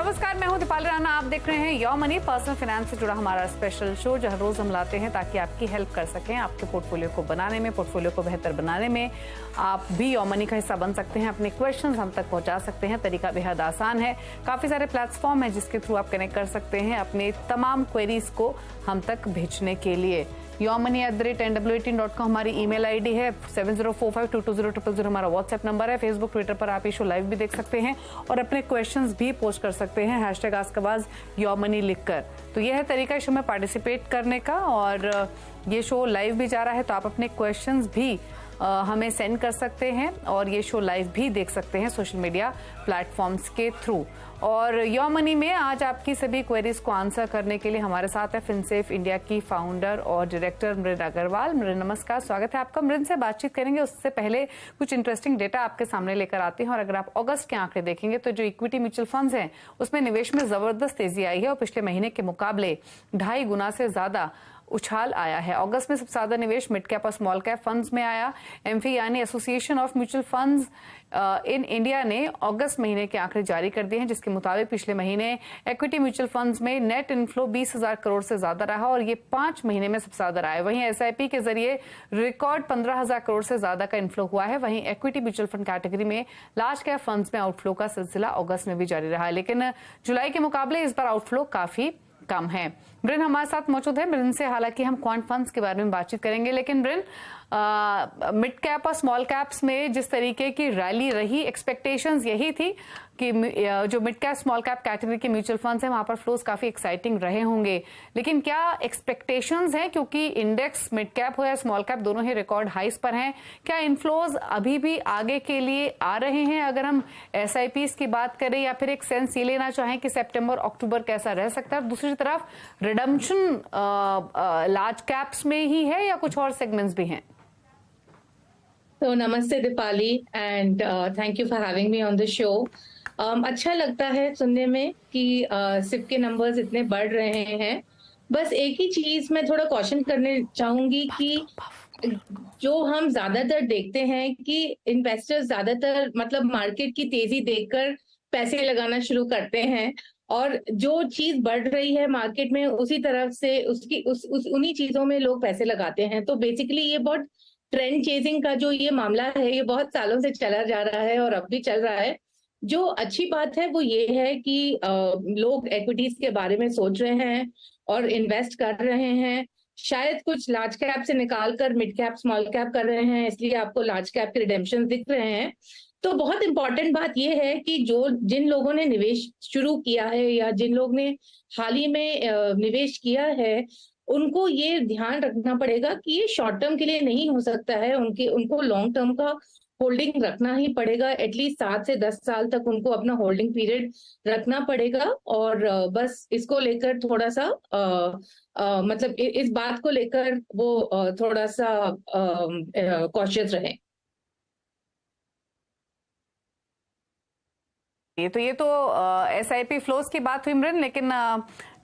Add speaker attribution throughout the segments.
Speaker 1: नमस्कार, मैं हूं दीपाली राणा। आप देख रहे हैं योर मनी, पर्सनल फाइनेंस से जुड़ा हमारा स्पेशल शो जो हर रोज हम लाते हैं ताकि आपकी हेल्प कर सकें, आपके पोर्टफोलियो को बनाने में, पोर्टफोलियो को बेहतर बनाने में। आप भी योर मनी का हिस्सा बन सकते हैं, अपने क्वेश्चंस हम तक पहुंचा सकते हैं। तरीका बेहद आसान है, काफी सारे प्लेटफॉर्म है जिसके थ्रू आप कनेक्ट कर सकते हैं अपने तमाम क्वेरीज को हम तक भेजने के लिए। yourmoney@nw18.com हमारी ईमेल आईडी है, 7045220000 हमारा व्हाट्सएप नंबर है। फेसबुक ट्विटर पर आप ये शो लाइव भी देख सकते हैं और अपने क्वेश्चंस भी पोस्ट कर सकते हैं #आस्कआवाज योरमनी लिखकर। तो यह है तरीका शो में पार्टिसिपेट करने का, और ये शो लाइव भी जा रहा है तो आप अपने क्वेश्चंस भी हमें सेंड कर सकते हैं और ये शो लाइव भी देख सकते हैं सोशल मीडिया प्लेटफॉर्म्स के थ्रू। और योर मनी में आज आपकी सभी क्वेरीज को आंसर करने के लिए हमारे साथ है फिनसेफ इंडिया की फाउंडर और डायरेक्टर मृन अग्रवाल। मृन, नमस्कार, स्वागत है आपका। मृन से बातचीत करेंगे, उससे पहले कुछ इंटरेस्टिंग डेटा आपके सामने लेकर आते हैं। और अगर आप अगस्त के आंकड़े देखेंगे तो जो इक्विटी म्यूचुअल फंड्स हैं उसमें निवेश में जबरदस्त तेजी आई है और पिछले महीने के मुकाबले 2.5 गुना से ज्यादा उछाल आया है। अगस्त में सबसे ज्यादा निवेश मिड कैप और स्मॉल कैप फंड्स में आया। एमफी यानी association of mutual funds in India ने अगस्त महीने के आंकड़े जारी कर दिए हैं, जिसके मुताबिक पिछले महीने इक्विटी म्यूचुअल फंड्स में नेट इनफ्लो 20,000 करोड़ से ज्यादा रहा और ये 5 महीने में सबसे ज्यादा रहा है। वहीं एसआईपी के जरिए रिकॉर्ड 15,000 करोड़ से ज्यादा का इनफ्लो हुआ है। वहीं इक्विटी म्यूचुअल फंड कैटेगरी में लार्ज कैप फंड्स में आउटफ्लो का सिलसिला अगस्त में भी जारी रहा है, लेकिन जुलाई के मुकाबले इस बार आउटफ्लो काफी कम है। मृन हमारे साथ मौजूद है। मृन से हालांकि हम क्वांट फंड्स के बारे में बातचीत करेंगे, लेकिन मृन, मिड कैप और स्मॉल कैप्स में जिस तरीके की रैली रही, एक्सपेक्टेशंस यही थी कि जो mid cap small cap category के म्यूचुअल फंड्स हैं वहां पर फ्लोज काफी एक्साइटिंग रहे होंगे, लेकिन क्या एक्सपेक्टेशंस हैं, क्योंकि इंडेक्स मिड कैप हो या स्मॉल कैप दोनों ही रिकॉर्ड हाइस पर हैं, क्या इनफ्लोज अभी भी आगे के लिए आ रहे हैं? अगर हम एसआईपीज की बात करें या फिर एक सेंस ये लेना चाहें कि सितंबर अक्टूबर कैसा रह सकता है? दूसरी तरफ रिडम्पशन लार्ज कैप्स में ही है या कुछ और सेगमेंट्स भी हैं?
Speaker 2: तो नमस्ते Deepali, and thank you for having me on the show. अच्छा लगता है सुनने में कि सिप के नंबर्स इतने बढ़ रहे हैं। बस एक ही चीज मैं थोड़ा क्वेश्चन करने चाहूंगी कि जो हम ज्यादातर देखते हैं कि इन्वेस्टर्स ज्यादातर मतलब मार्केट की तेजी देखकर पैसे लगाना शुरू करते हैं, और जो चीज बढ़ रही है मार्केट में उसी तरफ से उन्हीं चीजों में लोग पैसे लगाते हैं। तो बेसिकली ये बहुत ट्रेंड चेजिंग का जो ये मामला है ये बहुत सालों से चला जा रहा है और अब भी चल रहा है। जो अच्छी बात है वो ये है कि लोग एक्विटीज के बारे में सोच रहे हैं और इन्वेस्ट कर रहे हैं। शायद कुछ लार्ज कैप से निकाल कर मिड कैप स्मॉल कैप कर रहे हैं, इसलिए आपको लार्ज कैप के रिडेम्पशन दिख रहे हैं। तो बहुत इंपॉर्टेंट बात यह है कि जिन लोगों ने निवेश शुरू किया है या जिन लोग ने हाल ही में निवेश किया है, उनको ये ध्यान रखना पड़ेगा कि ये शॉर्ट टर्म के लिए नहीं हो सकता है। उनको लॉन्ग टर्म का होल्डिंग रखना ही पड़ेगा। एटलीस्ट 7 से 10 साल तक उनको अपना होल्डिंग पीरियड रखना पड़ेगा। और बस इसको लेकर थोड़ा सा मतलब इस बात को लेकर वो थोड़ा सा कॉशियस रहे।
Speaker 1: ये तो एसआईपी फ्लोज की बात हुई मृन, लेकिन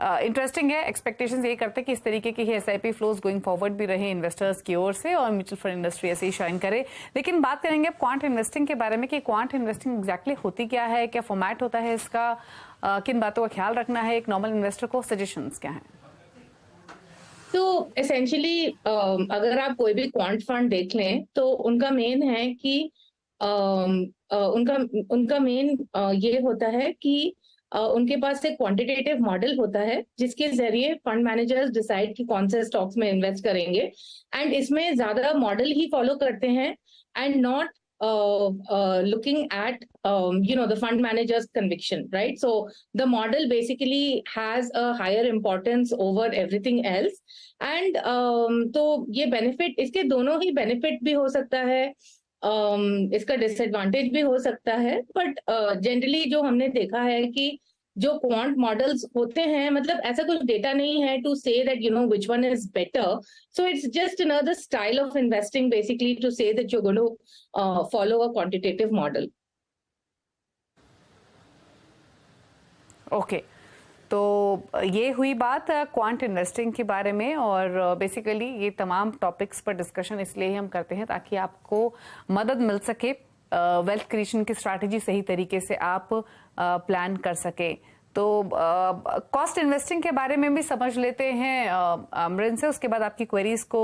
Speaker 1: इंटरेस्टिंग है, एक्सपेक्टेशंस यही करते हैं कि इस तरीके की एसआईपी फ्लोज गोइंग फॉरवर्ड भी रहे इन्वेस्टर्स की ओर से और म्यूचुअल फंड इंडस्ट्री ऐसे ही शाइन करे। लेकिन बात करेंगे अब क्वांट इन्वेस्टिंग के बारे में कि क्वांट इन्वेस्टिंग एग्जैक्टली होती क्या है, क्या फॉर्मेट होता है इसका, किन बातों का ख्याल रखना है एक नॉर्मल इन्वेस्टर को, सजेशंस क्या हैं?
Speaker 2: तो एसेंशियली अगर आप कोई भी क्वांट फंड देख लें तो उनका मेन है कि उनका मेन ये होता है कि उनके पास एक क्वांटिटेटिव मॉडल होता है जिसके जरिए फंड मैनेजर्स डिसाइड कि कौन से स्टॉक्स में इन्वेस्ट करेंगे, एंड इसमें ज्यादा मॉडल ही फॉलो करते हैं and not looking at the fund manager's conviction, right? So the model basically has a higher importance over everything else, and तो ये benefit, इसके दोनों ही benefit भी हो सकता है, इसका डिसएडवांटेज भी हो सकता है, बट जनरली जो हमने देखा है कि जो क्वांट मॉडल्स होते हैं, मतलब ऐसा कुछ डेटा नहीं है to say that which one is better, so it's just another style of investing basically to say that you are going to follow a quantitative model.
Speaker 1: Okay, तो ये हुई बात क्वांट इन्वेस्टिंग के बारे में, और बेसिकली ये तमाम टॉपिक्स पर डिस्कशन इसलिए हम करते हैं ताकि आपको मदद मिल सके, वेल्थ क्रिएशन की स्ट्रैटेजी सही तरीके से आप प्लान कर सके। तो कॉस्ट इन्वेस्टिंग के बारे में भी समझ लेते हैं अमरिन से, उसके बाद आपकी क्वेरीज को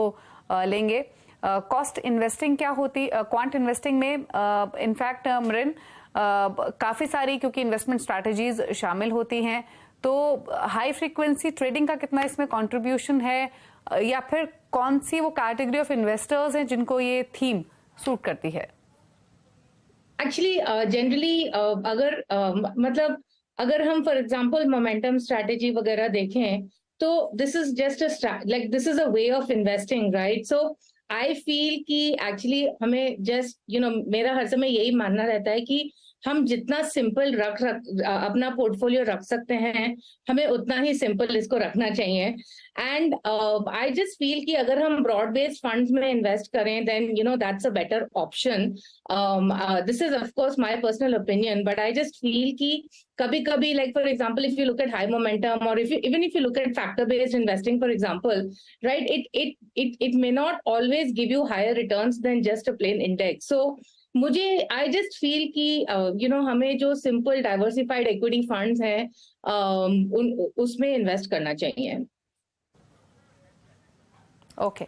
Speaker 1: लेंगे। कॉस्ट इन्वेस्टिंग क्या होती, क्वांट इन्वेस्टिंग में इनफैक्ट अमरिन काफी सारी क्योंकि इन्वेस्टमेंट स्ट्रैटेजीज शामिल होती हैं, तो हाई फ्रीक्वेंसी ट्रेडिंग का कितना इसमें कंट्रीब्यूशन है, या फिर कौन सी वो कैटेगरी ऑफ इन्वेस्टर्स हैं जिनको ये थीम सूट करती है?
Speaker 2: एक्चुअली जनरली मतलब अगर हम फॉर एग्जांपल मोमेंटम स्ट्रैटेजी वगैरह देखें तो this is just like this is a way of investing, right? So I feel कि एक्चुअली हमें जस्ट मेरा हर समय यही मानना रहता है कि हम जितना सिंपल अपना पोर्टफोलियो रख सकते हैं, हमें उतना ही सिंपल इसको रखना चाहिए। एंड आई जस्ट फील कि अगर हम ब्रॉड बेस्ड फंड्स में इन्वेस्ट करें then that's a better option. This is of course my personal opinion, but I just feel कि कभी कभी like for example if you look at high momentum और if you look at factor based investing for example, right, it may not always give you higher returns than just a plain index. So मुझे I just feel कि हमें जो simple diversified equity funds हैं उसमें invest करना चाहिए।
Speaker 1: Okay,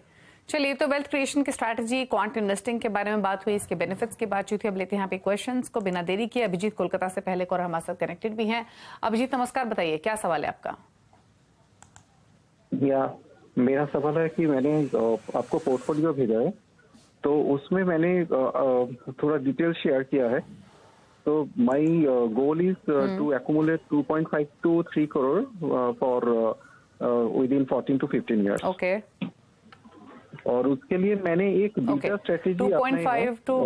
Speaker 1: चलिए, तो वेल्थ क्रिएशन की स्ट्रैटेजी, क्वांट इन्वेस्टिंग के बारे में बात हुई, इसके बेनिफिट्स की बातचीत हुई। अब लेते हैं यहाँ पे क्वेश्चंस को बिना देरी किए। अभिजीत कोलकाता से पहले और हमारे साथ कनेक्टेड भी हैं। अभिजीत नमस्कार, बताइए क्या सवाल है आपका?
Speaker 3: मेरा सवाल है कि मैंने आपको पोर्टफोलियो भेजा है, तो उसमें मैंने थोड़ा डिटेल शेयर किया है। तो my goal is to accumulate 2.5 to 3 crore for within 14 to 15 years।
Speaker 1: Okay,
Speaker 3: और उसके लिए मैंने एक बीटा स्ट्रेटेजी
Speaker 1: 2.5 to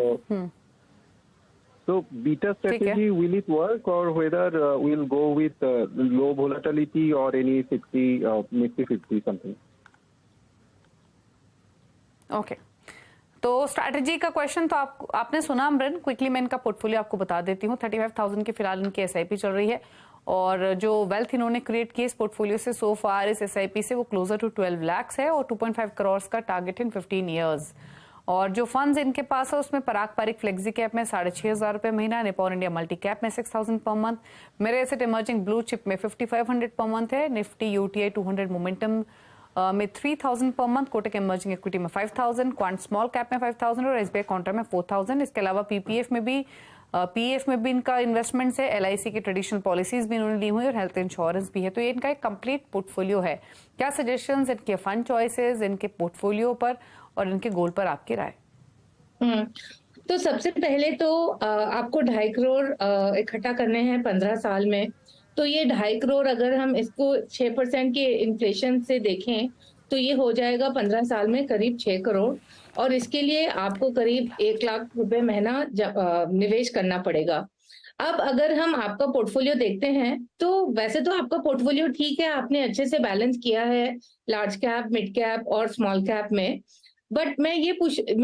Speaker 3: तो beta strategy will it work और whether will go with low volatility और एनी 60 50 समथिंग?
Speaker 1: ओके, तो स्ट्रैटेजी का क्वेश्चन तो आपने सुना अमरिन। क्विकली मैं इनका पोर्टफोलियो आपको बता देती हूँ। 35,000 की फिलहाल इनकी एसआईपी चल रही है, और जो वेल्थ इन्होंने क्रिएट की इस पोर्टफोलियो से सो फार इस एसआईपी से वो क्लोजर टू 12 lakhs है, और 2.5 crores का टारगेट इन 15 years। और जो फंड्स इनके पास है उसमें पराग पारिक फ्लेक्सी कैप में 6,500 रुपए महीना, निपॉन इंडिया मल्टी कैप में 6,000 पर मंथ, मेरे एसेट इमर्जिंग ब्लू चिप में 5,500 पर मंथ है, निफ्टी यूटीआई 200 मोमेंटम में 3,000 per month, Kotak emerging equity में 5,000, क्वांट स्मॉल कैप में 5,000 और एसबीआई काउंटर में 4,000। इसके अलावा पीपीएफ में भी इनका इन्वेस्टमेंट है, एलआईसी की ट्रेडिशनल पॉलिसीज भी इन्होंने ली हुई और हेल्थ इंश्योरेंस भी है। तो ये इनका एक कंप्लीट पोर्टफोलियो है। क्या सजेशंस इनके फंड चॉइसेस, इनके पोर्टफोलियो पर और इनके गोल पर आपकी राय?
Speaker 2: तो सबसे पहले तो आपको 2.5 करोड़ इकट्ठा करने हैं 15 साल में। तो ये 2.5 करोड़ अगर हम इसको 6% के इन्फ्लेशन से देखें तो ये हो जाएगा 15 साल में करीब 6 करोड़, और इसके लिए आपको करीब 1 लाख रुपए महीना निवेश करना पड़ेगा। अब अगर हम आपका पोर्टफोलियो देखते हैं तो वैसे तो आपका पोर्टफोलियो ठीक है, आपने अच्छे से बैलेंस किया है लार्ज कैप, मिड कैप और स्मॉल कैप में। बट मैं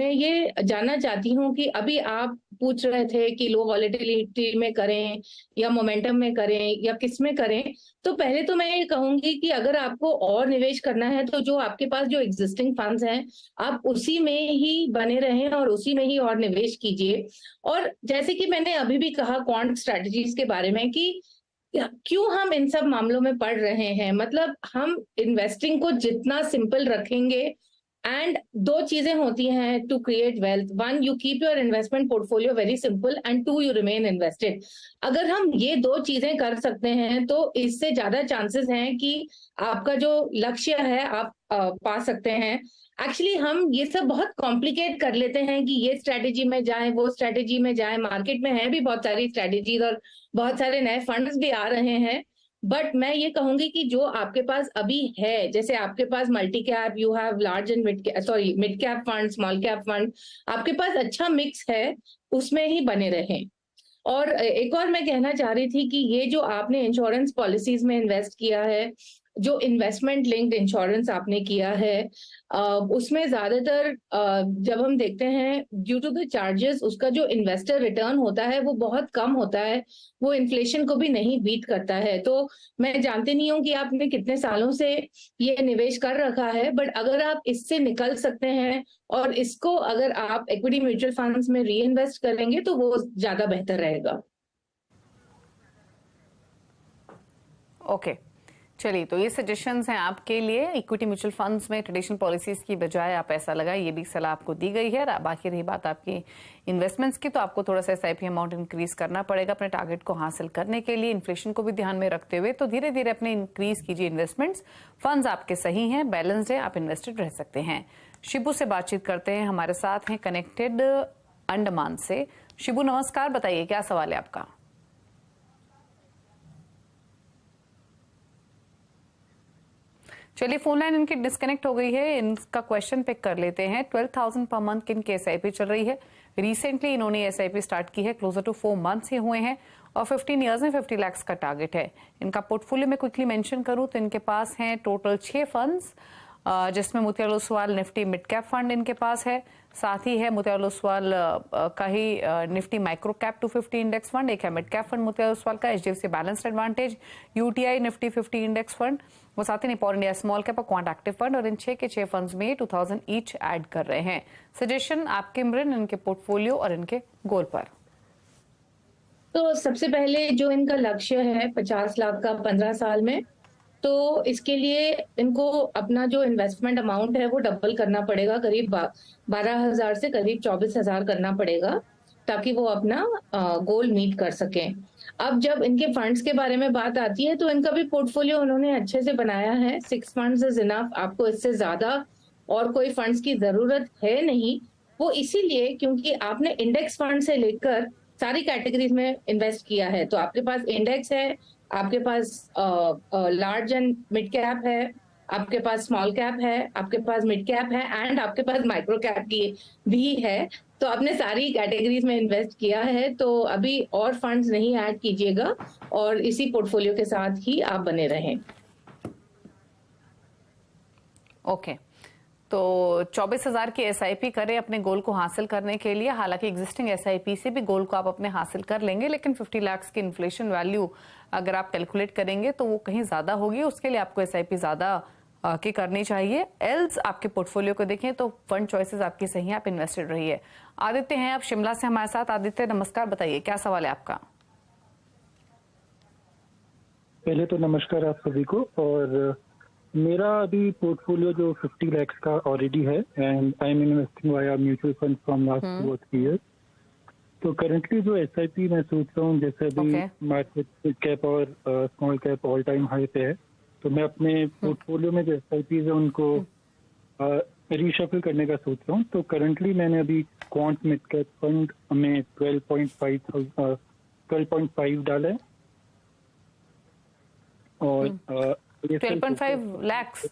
Speaker 2: ये जानना चाहती हूँ कि अभी आप पूछ रहे थे कि लो वॉलेटिलिटी में करें या मोमेंटम में करें या किस में करें। तो पहले तो मैं ये कहूंगी कि अगर आपको और निवेश करना है तो जो आपके पास जो एग्जिस्टिंग फंड्स हैं आप उसी में ही बने रहें और उसी में ही और निवेश कीजिए। और जैसे कि मैंने अभी भी कहा क्वांट स्ट्रैटेजीज के बारे में कि क्यों हम इन सब मामलों में पढ़ रहे हैं, मतलब हम इन्वेस्टिंग को जितना सिंपल रखेंगे, एंड दो चीजें होती हैं to create wealth, one you keep your investment portfolio very simple and two you remain invested. अगर हम ये दो चीजें कर सकते हैं तो इससे ज्यादा चांसेस हैं कि आपका जो लक्ष्य है आप पा सकते हैं। एक्चुअली हम ये सब बहुत कॉम्प्लिकेट कर लेते हैं कि ये स्ट्रैटेजी में जाएं, वो स्ट्रैटेजी में जाएं। मार्केट में है भी बहुत सारी स्ट्रैटेजीज और बहुत सारे नए फंड्स भी आ रहे हैं, बट मैं ये कहूंगी कि जो आपके पास अभी है, जैसे आपके पास multi cap, you have large and mid cap fund, small cap fund, आपके पास अच्छा मिक्स है, उसमें ही बने रहें। और एक और मैं कहना चाह रही थी कि ये जो आपने इंश्योरेंस पॉलिसीज में इन्वेस्ट किया है, जो इन्वेस्टमेंट लिंक्ड इंश्योरेंस आपने किया है, उसमें ज्यादातर जब हम देखते हैं ड्यू टू द चार्जेस उसका जो इन्वेस्टर रिटर्न होता है वो बहुत कम होता है, वो इन्फ्लेशन को भी नहीं बीट करता है। तो मैं जानती नहीं हूँ कि आपने कितने सालों से ये निवेश कर रखा है, बट अगर आप इससे निकल सकते हैं और इसको अगर आप इक्विटी म्यूचुअल फंड्स में री इन्वेस्ट करेंगे तो वो ज्यादा बेहतर रहेगा।
Speaker 1: ओके, चलिए, तो ये सजेशंस हैं आपके लिए। इक्विटी म्यूचुअल फंड्स में ट्रेडिशनल पॉलिसीज की बजाय आप पैसा लगाए, ये भी सलाह आपको दी गई है। बाकी रही बात आपकी इन्वेस्टमेंट्स की, तो आपको थोड़ा सा एसआईपी अमाउंट इंक्रीज करना पड़ेगा अपने टारगेट को हासिल करने के लिए। इन्फ्लेशन को भी ध्यान में रखते हुए तो धीरे धीरे अपने इंक्रीज कीजिए इन्वेस्टमेंट्स। फंड्स आपके सही हैं, बैलेंस्ड है, आप इन्वेस्टेड रह सकते हैं। शिबू से बातचीत करते हैं, हमारे साथ हैं कनेक्टेड अंडमान से। शिबू नमस्कार, बताइए क्या सवाल है आपका? चलिए, फोन लाइन इनकी डिस्कनेक्ट हो गई है, इनका क्वेश्चन पिक कर लेते हैं। 12,000 पर मंथ किनकी एसआईपी चल रही है? रिसेंटली इन्होंने एसआईपी स्टार्ट की है, क्लोजर टू 4 मंथ्स ही हुए हैं, और 15 इयर्स में 50 लाख का टारगेट है। इनका पोर्टफोलियो में क्विकली मेंशन करूं तो इनके पास हैं टोटल 6 फंड्स, जिसमें Motilal Oswal Nifty mid cap fund इनके पास है, साथ ही है मोतीलाल ओसवाल का ही Nifty micro cap 250 index fund, एक है mid cap fund Motilal Oswal का, HDFC balanced advantage, UTI Nifty 50 index fund, वो साथ ही निपॉन इंडिया स्मॉल कैप और क्वांट एक्टिव फंड, और इन 6 के 6 फंड्स में 2000 ईच ऐड कर रहे हैं। सजेशन आपके इमरन इनके पोर्टफोलियो और इनके गोल पर।
Speaker 2: तो सबसे पहले जो इनका लक्ष्य है 50 लाख का 15 साल में, तो इसके लिए इनको अपना जो इन्वेस्टमेंट अमाउंट है वो डबल करना पड़ेगा, करीब 12,000 से करीब 24,000 करना पड़ेगा, ताकि वो अपना गोल मीट कर सकें। अब जब इनके फंड्स के बारे में बात आती है तो इनका भी पोर्टफोलियो उन्होंने अच्छे से बनाया है। 6 फंड्स इज इनफ, आपको इससे ज्यादा और कोई फंड्स की जरूरत है नहीं। वो इसीलिए क्योंकि आपने इंडेक्स फंड से लेकर सारी कैटेगरीज में इन्वेस्ट किया है। तो आपके पास इंडेक्स है, आपके पास लार्ज एंड मिड कैप है, आपके पास स्मॉल कैप है, आपके पास मिड कैप है, एंड आपके पास माइक्रो कैप की भी है। तो आपने सारी कैटेगरीज में इन्वेस्ट किया है, तो अभी और फंड्स नहीं ऐड कीजिएगा और इसी पोर्टफोलियो के साथ ही आप बने रहें।
Speaker 1: ओके, तो 24,000 की एसआईपी करें अपने गोल को हासिल करने के लिए। हालांकि एग्जिस्टिंग एसआईपी से भी गोल को आप अपने हासिल कर लेंगे, लेकिन 50 लाख की इन्फ्लेशन वैल्यू अगर आप कैलकुलेट करेंगे तो वो कहीं ज्यादा होगी, उसके लिए आपको एसआईपी ज्यादा की करनी चाहिए। एल्स आपके पोर्टफोलियो को देखें तो फंड चॉइसेस आपकी सही है, आप इन्वेस्टेड रहिए। आदित्य हैं आप शिमला से हमारे साथ। आदित्य नमस्कार, बताइए क्या सवाल है आपका?
Speaker 4: पहले तो नमस्कार आप सभी को। और मेरा अभी पोर्टफोलियो जो 50 लाख का ऑलरेडी है, and I am investing via mutual fund from last 2 or 3 years। तो करंटली जो एसआईपी मैं सोच रहा हूँ, जैसे अभी मार्केट कैप और small cap all time high पे है, तो मैं अपने पोर्टफोलियो में जो एसआईपी है उनको रीशफल करने का सोच रहा हूँ। तो करंटली मैंने अभी क्वांट मिड कैप फंड में 12.5 डाला है, और
Speaker 1: 12.5 लाख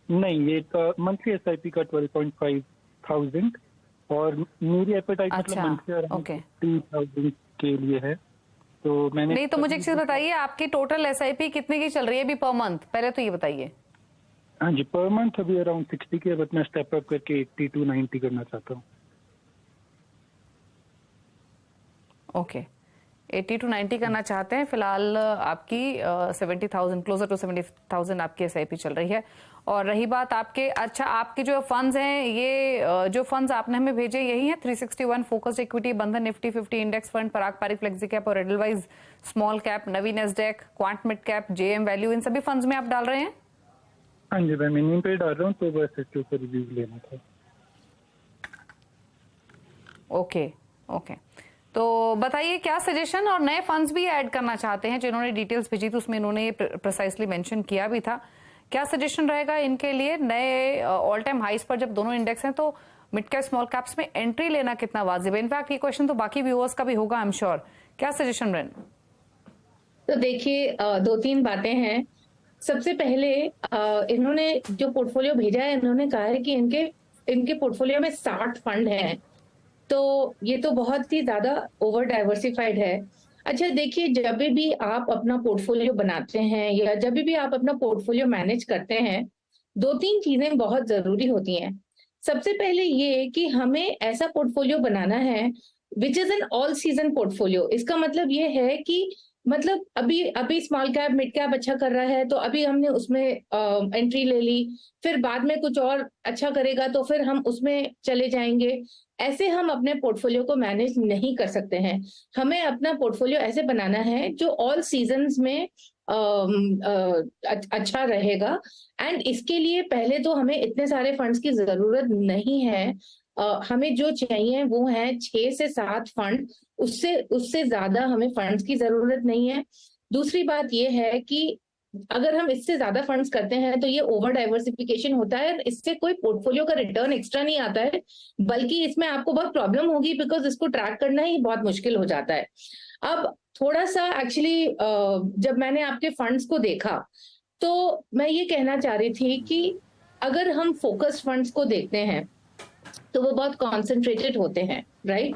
Speaker 4: नहीं, ये मंथली एसआईपी का 12,500, और मेरी एपेटाइट मतलब मंथली अराउंड 30,000 के लिए है। तो मैंने
Speaker 1: नहीं, तो मुझे एक चीज बताइए, आपकी टोटल एसआईपी कितने की चल रही है अभी पर मंथ? पहले तो ये बताइए।
Speaker 4: हाँ जी, पर मंथ अभी अराउंड 60 के, बट मैं स्टेप अप करके 80 to 90 करना चाहता हूँ।
Speaker 1: ओके, 80 to 90 करना चाहते हैं। फिलहाल आपकी 70,000, क्लोजर टू 70,000 आपकी एसआईपी चल रही है। और रही बात आपके, अच्छा आपके जो फंड्स हैं, ये जो फंड्स आपने हमें भेजे यही हैं? 361 focused equity, Bandhan Nifty 50 index fund, Parag Parikh flexi cap और एडलवाइज स्मॉल कैप, नवीन एसडेक, Quant mid cap, JM value, इन सभी फंड्स में आप डाल रहे हैं?
Speaker 4: हाँ जी, मैं मिनिमम पे डाल रहा हूँ, तो बस इसके ऊपर रिव्यू लेना था।
Speaker 1: ओके ओके, तो बताइए क्या सजेशन, और नए फंड्स भी ऐड करना चाहते हैं जिन्होंने डिटेल्स भेजी थी, उसमें इन्होंने प्रिसाइसली मेंशन किया भी था। क्या सजेशन रहेगा इनके लिए? नए ऑल टाइम हाइस पर जब दोनों इंडेक्स हैं, तो मिड कैप स्मॉल कैप्स में एंट्री लेना कितना वाजिब है? इनफैक्ट ये क्वेश्चन तो बाकी व्यूअर्स का भी होगा आई एम श्योर। क्या सजेशन रन?
Speaker 2: तो देखिए, 2-3 बातें हैं। सबसे पहले इन्होंने जो पोर्टफोलियो भेजा है, इन्होंने कहा है कि इनके पोर्टफोलियो में 60 फंड हैं, तो ये तो बहुत ही ज्यादा ओवर डाइवर्सिफाइड है। अच्छा देखिए, जब भी आप अपना पोर्टफोलियो बनाते हैं या जब भी आप अपना पोर्टफोलियो मैनेज करते हैं, 2-3 चीजें बहुत जरूरी होती हैं। सबसे पहले ये कि हमें ऐसा पोर्टफोलियो बनाना है which is an all season portfolio. इसका मतलब ये है कि मतलब अभी स्मॉल कैप मिड कैप अच्छा कर रहा है, तो अभी हमने उसमें एंट्री ले ली, फिर बाद में कुछ और अच्छा करेगा तो फिर हम उसमें चले जाएंगे। ऐसे हम अपने पोर्टफोलियो को मैनेज नहीं कर सकते हैं। हमें अपना पोर्टफोलियो ऐसे बनाना है जो ऑल सीजन्स में अच्छा रहेगा। एंड इसके लिए पहले तो हमें इतने सारे फंड्स की जरूरत नहीं है। हमें जो चाहिए वो है 6 से 7 फंड, उससे उससे ज्यादा हमें फंड्स की जरूरत नहीं है। दूसरी बात ये है कि अगर हम इससे ज्यादा फंड्स करते हैं तो ये ओवर डाइवर्सिफिकेशन होता है, इससे कोई पोर्टफोलियो का रिटर्न एक्स्ट्रा नहीं आता है, बल्कि इसमें आपको बहुत प्रॉब्लम होगी, बिकॉज इसको ट्रैक करना ही बहुत मुश्किल हो जाता है। अब थोड़ा सा एक्चुअली जब मैंने आपके फंड्स को देखा तो मैं ये कहना चाह रही थी कि अगर हम फोकस्ड फंड्स को देखते हैं तो वो बहुत कॉन्सेंट्रेटेड होते हैं, right.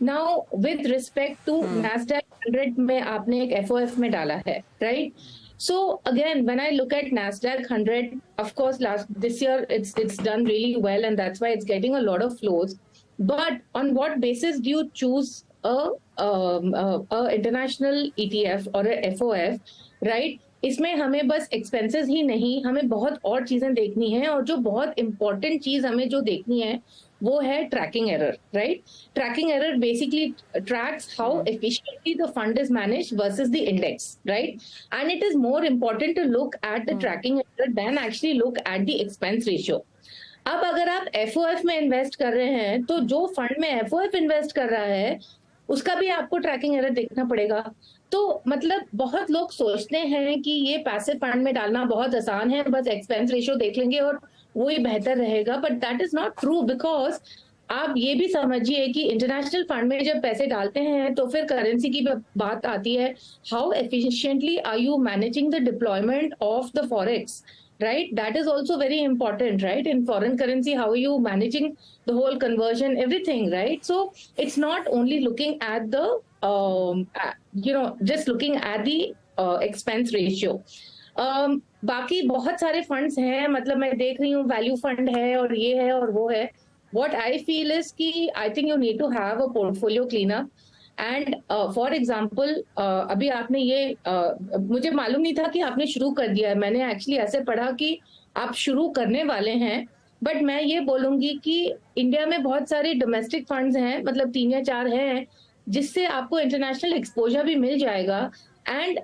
Speaker 2: Now with respect to NASDAQ 100 में आपने एक FOF में डाला है, right. So again, when I look at NASDAQ 100, of course, this year it's done really well, and that's why it's getting a lot of flows. But on what basis do you choose a international ETF or a FOF, right? इसमें हमें बस expenses ही नहीं, हमें बहुत और चीजें देखनी है, और जो बहुत इंपॉर्टेंट चीज हमें जो देखनी है वो है tracking error, right. Tracking error basically tracks how efficiently the fund is managed versus the index, right. And it is more important to look at the tracking error than actually look at the expense ratio. अब अगर आप FOF में invest कर रहे हैं तो जो fund में FOF इन्वेस्ट कर रहा है उसका भी आपको ट्रैकिंग एरर देखना पड़ेगा। तो मतलब बहुत लोग सोचते हैं कि ये पैसिव फंड में डालना बहुत आसान है, बस एक्सपेंस रेशियो देख लेंगे और वो ही बेहतर रहेगा, but that is not true. Because आप ये भी समझिए कि इंटरनेशनल फंड में जब पैसे डालते हैं तो फिर करेंसी की बात आती है, how efficiently are you managing the deployment of the forex, right? That is also very important, right? In foreign currency, how are you managing the whole conversion, everything, right? So it's not only looking at the, just looking at the expense ratio. बाकी बहुत सारे funds हैं, मतलब मैं देख रही हूँ value fund है और ये है और वो है। What I feel is कि I think you need to have a portfolio cleanup. And for example अभी आपने ये मुझे मालूम नहीं था कि आपने शुरू कर दिया है, मैंने एक्चुअली ऐसे पढ़ा कि आप शुरू करने वाले हैं। बट मैं ये बोलूंगी कि इंडिया में बहुत सारे डोमेस्टिक फंड्स हैं, मतलब 3 या 4 हैं, जिससे आपको इंटरनेशनल एक्सपोजर भी मिल जाएगा। And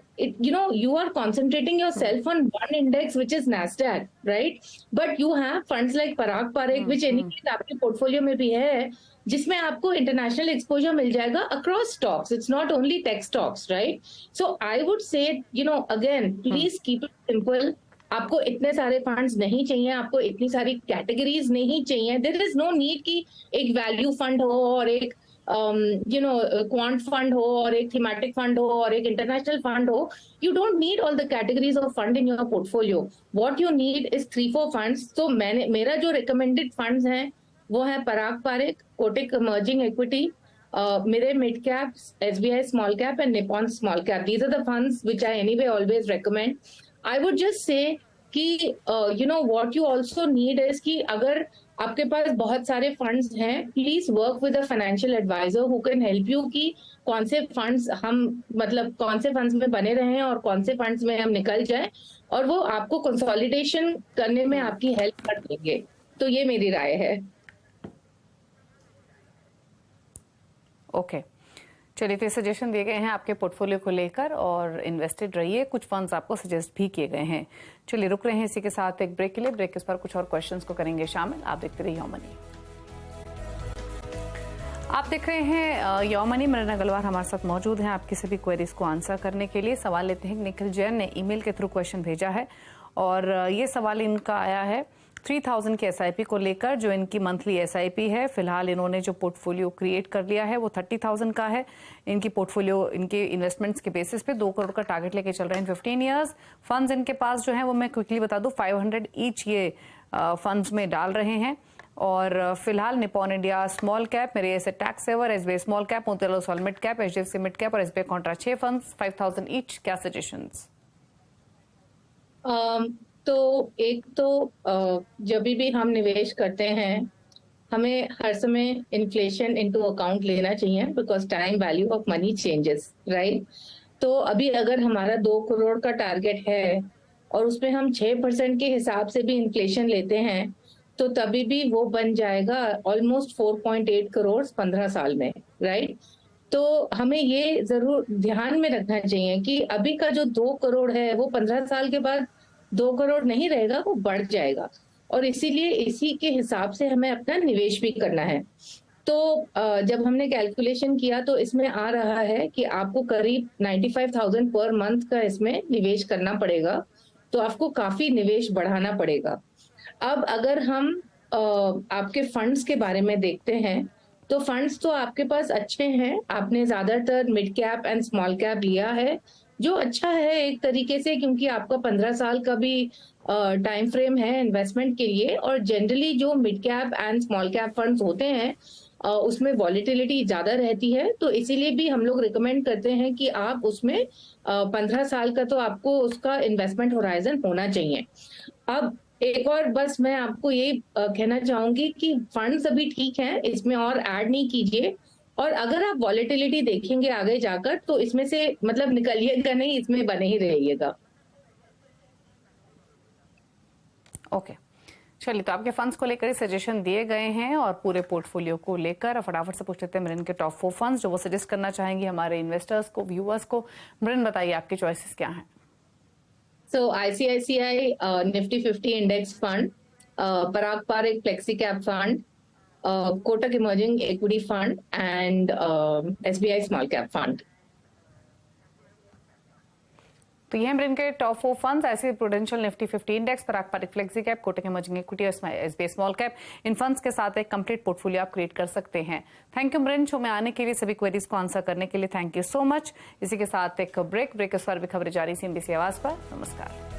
Speaker 2: you are concentrating yourself on one index, which is NASDAQ, right? But you have funds like Parag Parikh, which anyway आपके पोर्टफोलियो में भी है, जिसमें आपको इंटरनेशनल एक्सपोजर मिल जाएगा across stocks. It's not only tech stocks, right. So I would say again please keep it simple. आपको इतने सारे फंड्स नहीं चाहिए, आपको इतनी सारी कैटेगरीज नहीं चाहिए। देयर इज नो नीड कि एक वैल्यू फंड हो और एक क्वांट फंड हो और एक थीमेटिक फंड हो और एक इंटरनेशनल फंड हो। You don't need all the categories of fund in your portfolio. What you need is 3-4 funds. तो मेरा जो रिकमेंडेड फंड्स हैं वो है Parag Parikh, Kotak emerging equity, Mirae mid cap, SBI small cap and Nippon small cap. These are the funds which I anyway always recommend. I would just say कि what you also need is कि अगर आपके पास बहुत सारे funds हैं, please work with a financial advisor who can help you कि कौन से फंड्स कौन से फंड्स में बने रहें और कौन से फंड्स में हम निकल जाएं, और वो आपको कंसोलिडेशन करने में आपकी हेल्प कर देंगे। तो ये मेरी राय है।
Speaker 1: ओके, चलिए, तो सजेशन दिए गए हैं आपके पोर्टफोलियो को लेकर और इन्वेस्टेड रहिए। कुछ फंड्स आपको सजेस्ट भी किए गए हैं। चलिए, रुक रहे हैं इसी के साथ एक ब्रेक के लिए। ब्रेक के पर कुछ और क्वेश्चंस को करेंगे शामिल। आप देखते रहिए यो मनी। आप देख रहे हैं यो मनी। मृणाल गलवार हमारे साथ मौजूद हैं आपकी सभी क्वेरीज को आंसर करने के लिए। सवाल लेते हैं। निखिल जैन ने ईमेल के थ्रू क्वेश्चन भेजा है और ये सवाल इनका आया है 3000 की SIP को लेकर, जो इनकी मंथली SIP है। फिलहाल इन्होंने जो पोर्टफोलियो क्रिएट कर लिया है वो 30,000 का है। इनकी पोर्टफोलियो इनके इन्वेस्टमेंट्स के बेसिस पे 2 करोड़ का टारगेट लेके चल रहे हैं 15 इयर्स। फंड्स इनके पास जो है वो मैं क्विकली बता दूं 500 ईच ये फंड्स में डाल रहे हैं। और फिलहाल निपॉन इंडिया स्मॉल कैप, मेरे ऐसे tax saver, SBI small cap, Motilal Oswal mid cap, HDFC mid cap और SBI कॉन्ट्रा 6 फंड्स 5000 ईच। क्या सजेशंस?
Speaker 2: तो एक तो जब भी हम निवेश करते हैं हमें हर समय इन्फ्लेशन इनटू अकाउंट लेना चाहिए, because time value of money changes, right. तो अभी अगर हमारा 2 करोड़ का टारगेट है और उसमें हम 6% के हिसाब से भी इन्फ्लेशन लेते हैं तो तभी भी वो बन जाएगा ऑलमोस्ट 4.8 करोड़ 15 साल में, राइट। तो हमें ये जरूर ध्यान में रखना चाहिए कि अभी का जो 2 करोड़ है वो 15 साल के बाद 2 करोड़ नहीं रहेगा, वो बढ़ जाएगा। और इसीलिए इसी के हिसाब से हमें अपना निवेश भी करना है। तो जब हमने कैलकुलेशन किया तो इसमें आ रहा है कि आपको करीब 95,000 पर मंथ का इसमें निवेश करना पड़ेगा। तो आपको काफी निवेश बढ़ाना पड़ेगा। अब अगर हम आपके फंड्स के बारे में देखते हैं, तो फंड्स तो आपके पास अच्छे हैं। आपने ज्यादातर mid cap and small cap लिया है, जो अच्छा है एक तरीके से, क्योंकि आपका 15 साल का भी टाइम फ्रेम है इन्वेस्टमेंट के लिए। और जनरली जो mid cap and small cap funds होते हैं उसमें वॉलेटिलिटी ज्यादा रहती है। तो इसीलिए भी हम लोग रिकमेंड करते हैं कि आप उसमें 15 साल का तो आपको उसका इन्वेस्टमेंट होराइजन होना चाहिए। अब एक और बस मैं आपको ये कहना चाहूंगी कि फंड्स अभी ठीक हैं, इसमें और ऐड नहीं कीजिए। और अगर आप वॉलेटिलिटी देखेंगे आगे जाकर तो इसमें से मतलब निकलिएगा नहीं, इसमें बने ही रहिएगा।
Speaker 1: ओके, चलिए, तो आपके फंड्स को लेकर सजेशन दिए गए हैं और पूरे पोर्टफोलियो को लेकर फटाफट से पूछ लेते हैं मृन के टॉप 4 फंड्स जो वो सजेस्ट करना चाहेंगी हमारे इन्वेस्टर्स को, व्यूअर्स को। मृन, बताइए आपके चॉइसेस क्या हैं?
Speaker 2: So ICICI Nifty 50 Index Fund, Parag Parikh Flexi Cap Fund, Kotak Emerging Equity Fund, and SBI Small Cap Fund.
Speaker 1: तो ये मृन के टॉप 4 फंड्स, ऐसे Prudential Nifty 50 index, Parag Parikh flexi cap, Kotak emerging equity और एसबीआई स्मॉल कैप। इन funds के साथ एक कंप्लीट पोर्टफोलियो आप क्रिएट कर सकते हैं। थैंक यू मृन, शो में आने के लिए, सभी क्वेरीज को आंसर करने के लिए थैंक यू सो मच। इसी के साथ एक ब्रेक इस बार भी खबरें जारी CNBC आवाज पर। नमस्कार।